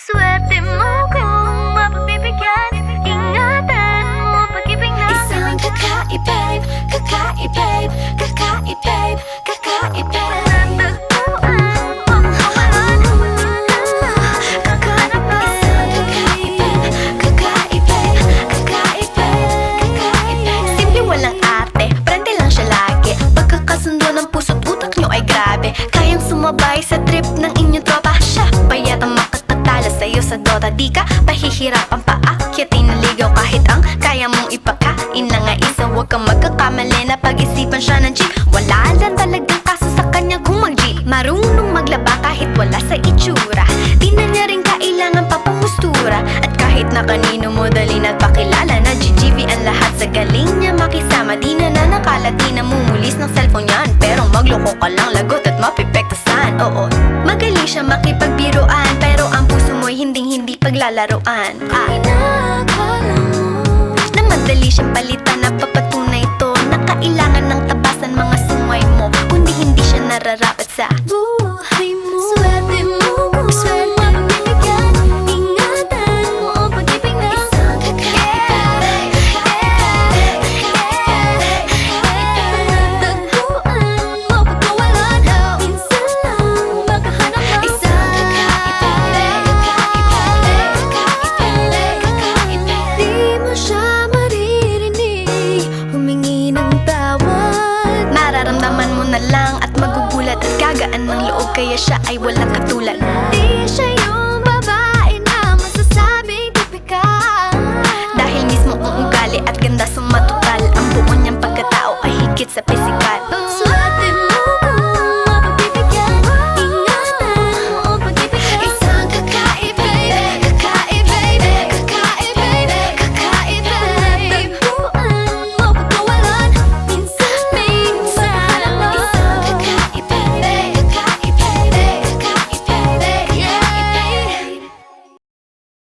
Swerte mo kung mapagbibigyan. Ingatan mo pag-ibig na Isang kakaibig, kakaibig, kakaibig, kakaibig. natagpuan mo kawalan. Kakahanap pa Isang kakaibig, kakaibig, kakaibig, kakaibig. Simple walang ate, prende lang siya lagi. Pagkakasundo ng puso't utak nyo ay grabe. Kayang sumabay sa trip ng inyong tropa. Siya payat ang makatala sa'yo sa Dota. Di ka pahihirapan pa akyatin na ligaw. Kahit ang kaya mong ipakain na nga isa. Huwag kang magkakamali na pag-isipan siya ng chick. Wala lang talagang kaso sa kanya kung mag-G. Marunong maglaba kahit wala sa itsura. Di na niya rin kailangan pa pumustura. At kahit na kanino mo dali nagpakilala na GGV ang lahat sa galing niya makisama. Di na nakala, di na mumulis ng cellphone yan. Pero magloko ka lang, lagot at mapipektasan. Oo, magaling siya makipagbiruan. Pero ang puso mo'y hindi paglalaroan. Inakala mo Na madali siyang palitan na papatunay to. Na kailangan ng tabasan mga sungay mo. Kundi hindi siya nararapat sa buhay mo. Swerte mo kung mapagbibigyan. Ingatan mo ang pag-ibig na isang kakaibig, kakaibig, kakaibig, kakaibig. natagpuan mo pagkawalan. Minsan lang makahanap ng isang kakaibig, kakaibig, kakaibig, kakaibig. Di mo siya maririnig humingi ng tawad. Mararamdaman mo na lang at magugulat. At gagaan ng loob kaya siya ay walang katulad.